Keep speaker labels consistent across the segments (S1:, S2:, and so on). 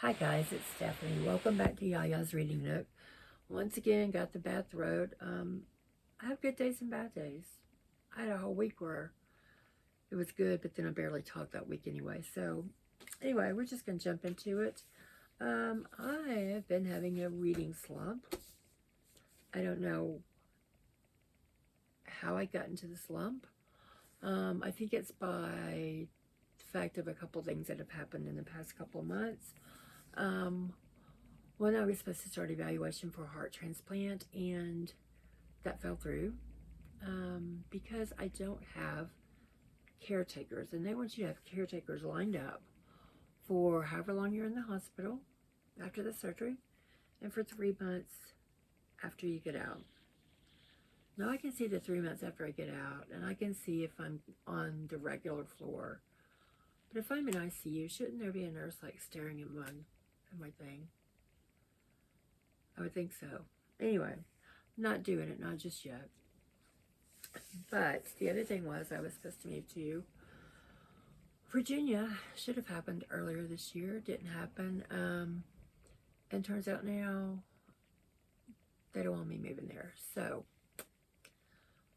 S1: Hi guys, it's Stephanie. Welcome back to Yaya's Reading Nook. Once again, got the bad throat. I have good days and bad days. I had a whole week where it was good, but then I barely talked that week anyway. So anyway, we're just going to jump into it. I have been having a reading slump. I don't know how I got into the slump. I think it's by the fact of a couple things that have happened in the past couple months. When I was supposed to start evaluation for a heart transplant, and that fell through because I don't have caretakers, and they want you to have caretakers lined up for however long you're in the hospital after the surgery and for 3 months after you get out. Now I can see the 3 months after I get out, and I can see if I'm on the regular floor. But if I'm in ICU, shouldn't there be a nurse like staring at my thing? I would think so. Anyway, not doing it, not just yet. But the other thing was I was supposed to move to Virginia. Should have happened earlier this year. Didn't happen. And turns out now they don't want me moving there. So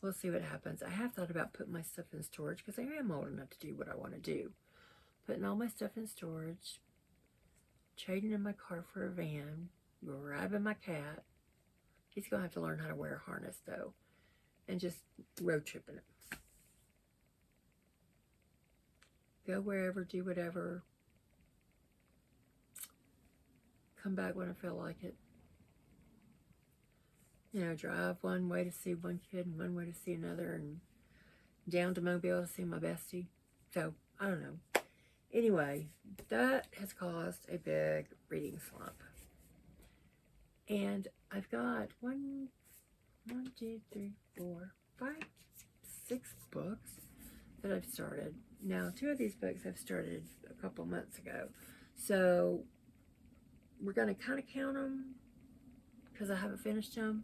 S1: we'll see what happens. I have thought about putting my stuff in storage because I am old enough to do what I want to do. Putting all my stuff in storage, trading in my car for a van, grabbing my cat. He's going to have to learn how to wear a harness, though, and just road tripping it. Go wherever, do whatever. Come back when I feel like it. You know, drive one way to see one kid and one way to see another, and down to Mobile to see my bestie. So, I don't know. Anyway, that has caused a big reading slump. And I've got 6 books that I've started. Now, 2 of these books I've started a couple months ago. So, we're going to kind of count them because I haven't finished them.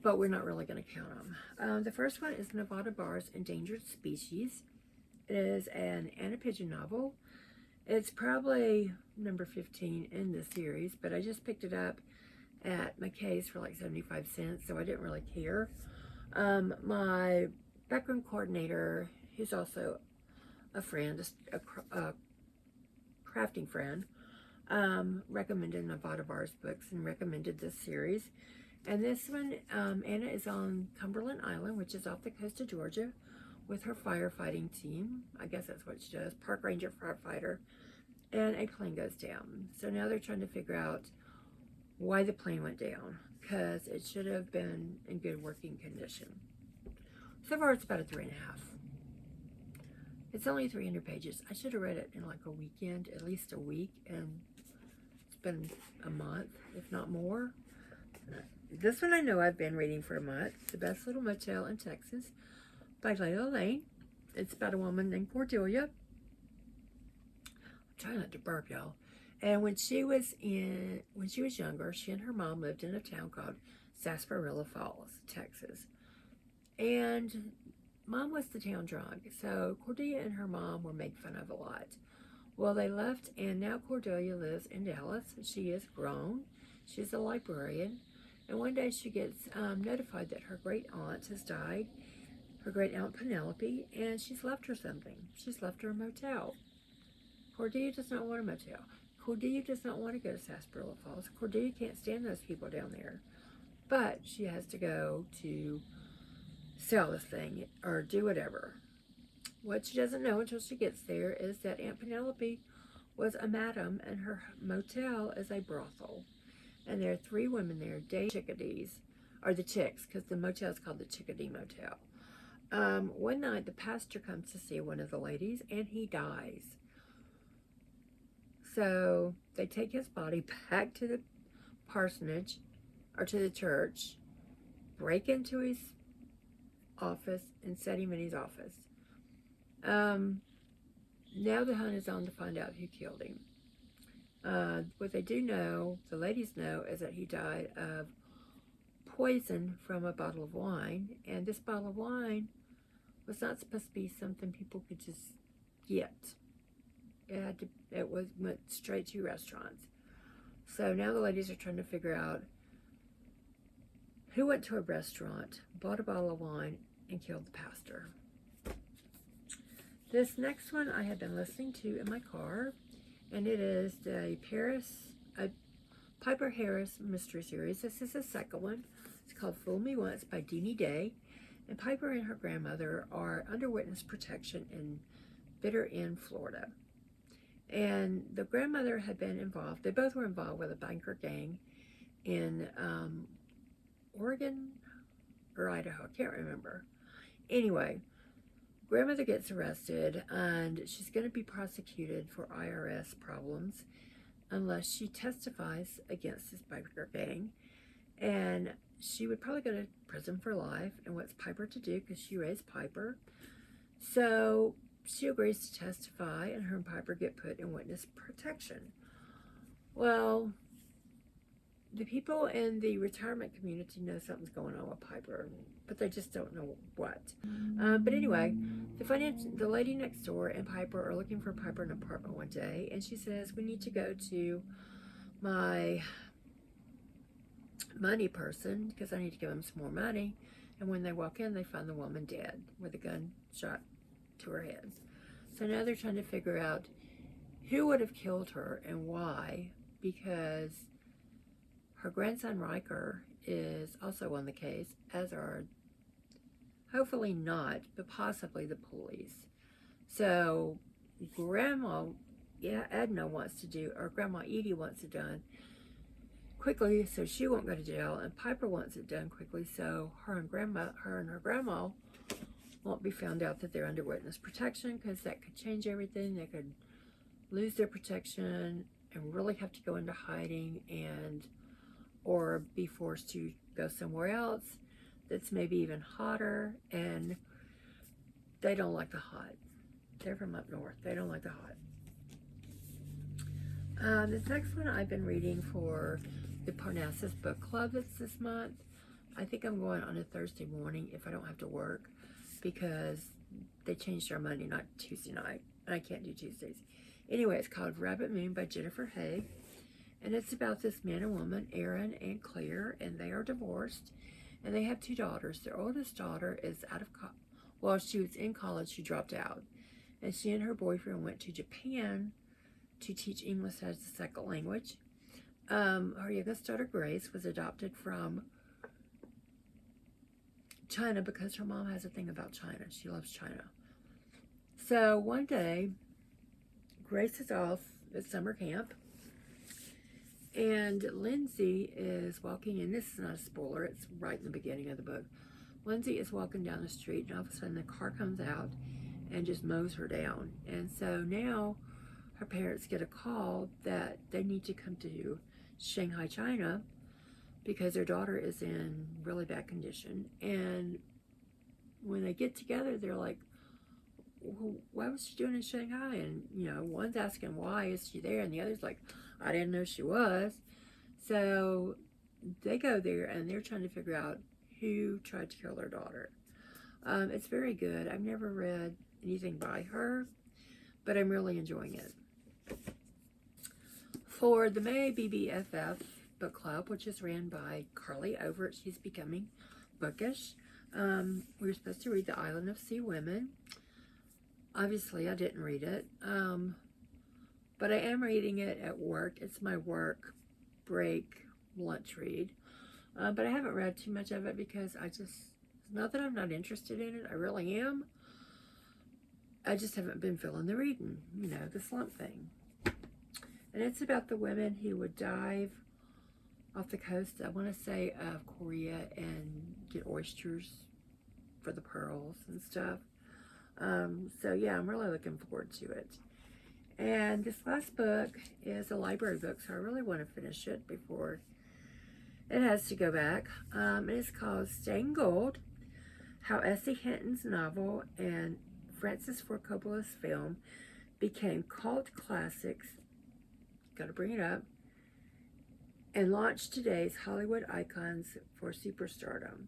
S1: But we're not really going to count them. The first one is Nevada Bar's Endangered Species. It is an Anna Pigeon novel. It's probably number 15 in the series, but I just picked it up at McKay's for like 75 cents, so I didn't really care. My background coordinator, who's also a friend, a crafting friend, recommended Nevada Bar's books and recommended this series. And this one, Anna is on Cumberland Island, which is off the coast of Georgia, with her firefighting team. I guess that's what she does, park ranger firefighter. And a plane goes down. So now they're trying to figure out why the plane went down, because it should have been in good working condition. So far, it's about a 3.5. It's only 300 pages. I should have read it in like a weekend, at least a week, and it's been a month, if not more. This one I know I've been reading for a month. The Best Little Motel in Texas by Layla Lane. It's about a woman named Cordelia. I'm trying not to burp, y'all. And when she was younger, she and her mom lived in a town called Sarsaparilla Falls, Texas. And mom was the town drunk, so Cordelia and her mom were made fun of a lot. Well, they left, and now Cordelia lives in Dallas. She is grown. She's a librarian. And one day she gets notified that her great aunt has died, her great aunt Penelope, and she's left her something. She's left her a motel. Cordelia does not want a motel. Cordelia does not want to go to Sarsaparilla Falls. Cordelia can't stand those people down there. But she has to go to sell this thing or do whatever. What she doesn't know until she gets there is that Aunt Penelope was a madam and her motel is a brothel. And there are 3 women there, day chickadees, or the chicks, because the motel is called the Chickadee Motel. One night, the pastor comes to see one of the ladies, and he dies. So they take his body back to the parsonage, or to the church, break into his office, and set him in his office. Now the hunt is on to find out who killed him. What they do know, the ladies know, is that he died of poison from a bottle of wine. And this bottle of wine was not supposed to be something people could just get. Went straight to restaurants. So now the ladies are trying to figure out who went to a restaurant, bought a bottle of wine, and killed the pastor. This next one I have been listening to in my car, and it is a Piper Harris mystery series. This is the second one. It's called Fool Me Once by Deanie Day. And Piper and her grandmother are under witness protection in Bitter End, Florida. And the grandmother had been involved. They both were involved with a biker gang in Oregon or Idaho. I can't remember. Anyway, grandmother gets arrested, and she's going to be prosecuted for IRS problems unless she testifies against this biker gang. And she would probably go to prison for life. And what's Piper to do? Because she raised Piper. So she agrees to testify, and her and Piper get put in witness protection. Well, the people in the retirement community know something's going on with Piper, but they just don't know what. But anyway, the lady next door and Piper are looking for Piper in an apartment one day, and she says, we need to go to my money person because I need to give him some more money. And when they walk in, they find the woman dead with a gun shot to her head. So now they're trying to figure out who would have killed her and why, because her grandson Riker is also on the case, as are hopefully not, but possibly the police. So Grandma Edna wants to do, or Grandma Edie wants it done quickly so she won't go to jail, and Piper wants it done quickly so her and her grandma won't be found out that they're under witness protection, because that could change everything. They could lose their protection and really have to go into hiding or be forced to go somewhere else that's maybe even hotter, and they don't like the hot. They're from up north. They don't like the hot. This next one I've been reading for the Parnassus Book Club that's this month. I think I'm going on a Thursday morning if I don't have to work, because they changed our Monday night to Tuesday night, and I can't do Tuesdays. Anyway, it's called Rabbit Moon by Jennifer Hay, and it's about this man and woman, Aaron and Claire, and they are divorced, and they have 2 daughters. Their oldest daughter is out of college. Well, she was in college, she dropped out, and she and her boyfriend went to Japan to teach English as a second language. Her youngest daughter, Grace, was adopted from China because her mom has a thing about China. She loves China. So one day, Grace is off at summer camp, and Lindsay is walking in. This is not a spoiler, it's right in the beginning of the book. Lindsay is walking down the street, and all of a sudden the car comes out and just mows her down. And so now her parents get a call that they need to come to Shanghai, China, because their daughter is in really bad condition. And when they get together, they're like, well, what was she doing in Shanghai? And, one's asking, why is she there? And the other's like, I didn't know she was. So they go there, and they're trying to figure out who tried to kill their daughter. It's very good. I've never read anything by her, but I'm really enjoying it. For the May BBFF Book Club, which is ran by Carly Overt, she's becoming bookish. We were supposed to read The Island of Sea Women. Obviously, I didn't read it, but I am reading it at work. It's my work break lunch read, but I haven't read too much of it because it's not that I'm not interested in it. I really am. I just haven't been feeling the reading, the slump thing. And it's about the women who would dive off the coast, I want to say, of Korea and get oysters for the pearls and stuff. So yeah, I'm really looking forward to it. And this last book is a library book, so I really want to finish it before it has to go back. And it's called Stained Gold, How S.E. Hinton's novel and Francis Ford Coppola's film became cult classics, gotta bring it up, and launched today's Hollywood icons for superstardom.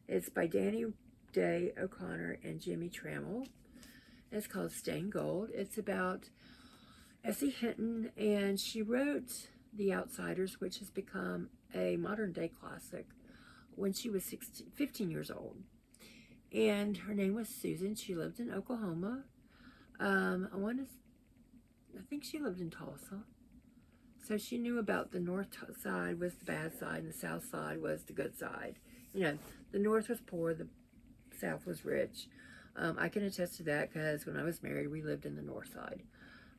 S1: It's by Danny Day O'Connor and Jimmy Trammell. It's called Stained Gold. It's about S.E. Hinton, and she wrote The Outsiders, which has become a modern day classic, when she was 15 years old. And her name was Susan. She lived in Oklahoma. I think she lived in Tulsa. So she knew about the north side was the bad side and the south side was the good side. You know, the north was poor, the south was rich. I can attest to that because when I was married, we lived in the north side.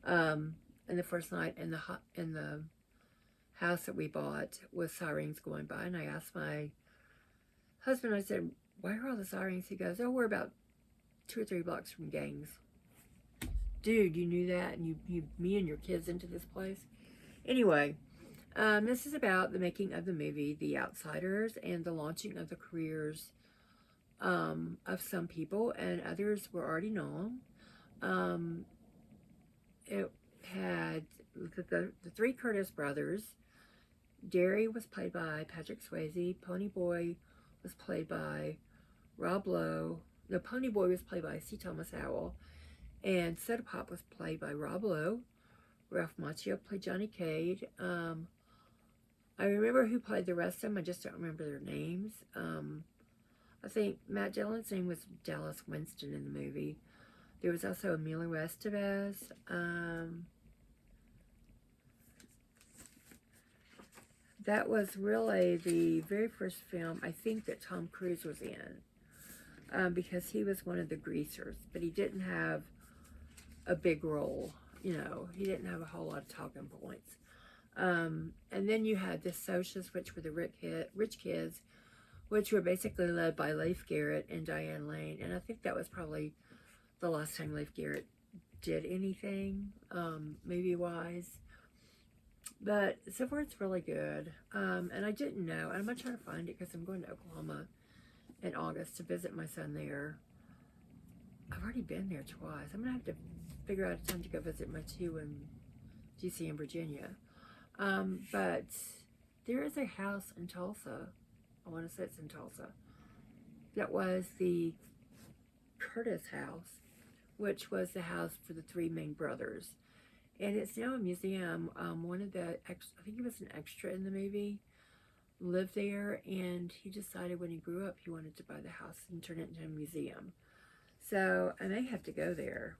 S1: And the first night in the house that we bought was sirens going by, and I asked my husband, I said, why are all the sirens? He goes, oh, we're about 2 or 3 blocks from gangs. Dude, you knew that, and me and your kids into this place? Anyway, this is about the making of the movie The Outsiders and the launching of the careers of some people, and others were already known. It had the 3 Curtis brothers. Derry was played by Patrick Swayze. Ponyboy was played by Rob Lowe. No, Ponyboy was played by C. Thomas Howell. And Soda Pop was played by Rob Lowe. Ralph Macchio played Johnny Cade. I remember who played the rest of them. I just don't remember their names. I think Matt Dillon's name was Dallas Winston in the movie. There was also Emilio Estevez. That was really the very first film I think that Tom Cruise was in, because he was one of the greasers, but he didn't have a big role. You know, he didn't have a whole lot of talking points. And then you had the Socials, which were the rich kids, which were basically led by Leif Garrett and Diane Lane. And I think that was probably the last time Leif Garrett did anything, movie-wise. But so far it's really good. And I didn't know. I'm going to try to find it because I'm going to Oklahoma in August to visit my son there. I've already been there twice. I'm going to have to figure out a time to go visit my 2 in D.C. and Virginia. But there is a house in Tulsa. I want to say it's in Tulsa. That was the Curtis house, which was the house for the 3 main brothers. And it's now a museum. One of the, I think he was an extra in the movie, lived there, and he decided when he grew up he wanted to buy the house and turn it into a museum. So I may have to go there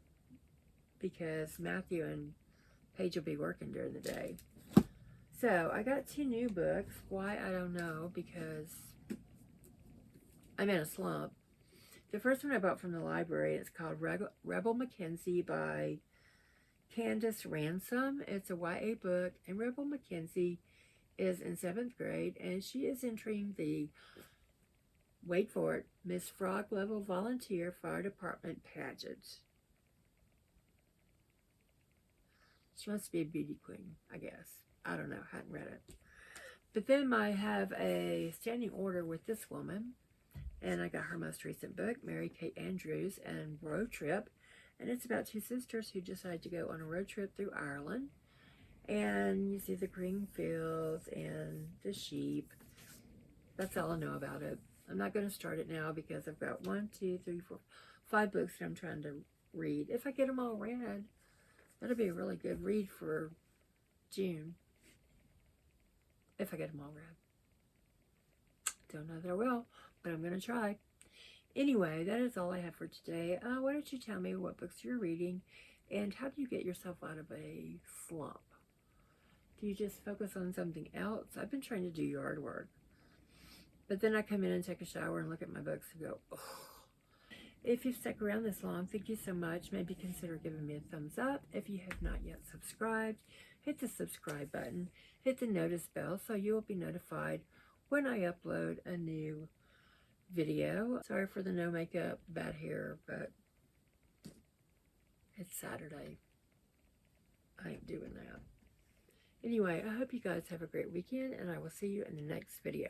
S1: because Matthew and Paige will be working during the day. So I got 2 new books. Why, I don't know, because I'm in a slump. The first one I bought from the library, it's called Rebel Mackenzie by Candace Ransom. It's a YA book, and Rebel Mackenzie is in 7th grade, and she is entering the, wait for it, Miss Frog Level Volunteer Fire Department pageant. She wants to be a beauty queen, I guess. I don't know, hadn't read it. But then I have a standing order with this woman, and I got her most recent book, Mary Kate Andrews and Road Trip. And it's about 2 sisters who decide to go on a road trip through Ireland. And you see the green fields and the sheep. That's all I know about it. I'm not going to start it now because I've got 1, 2, 3, 4, 5 books that I'm trying to read. If I get them all read, that'll be a really good read for June. If I get them all read. Don't know that I will, but I'm going to try. Anyway, that is all I have for today. Why don't you tell me what books you're reading and how do you get yourself out of a slump? Do you just focus on something else? I've been trying to do yard work. But then I come in and take a shower and look at my books and go, oh. If you've stuck around this long, thank you so much. Maybe consider giving me a thumbs up. If you have not yet subscribed, hit the subscribe button. Hit the notice bell so you will be notified when I upload a new video. Sorry for the no makeup, bad hair, but it's Saturday. I ain't doing that. Anyway, I hope you guys have a great weekend, and I will see you in the next video.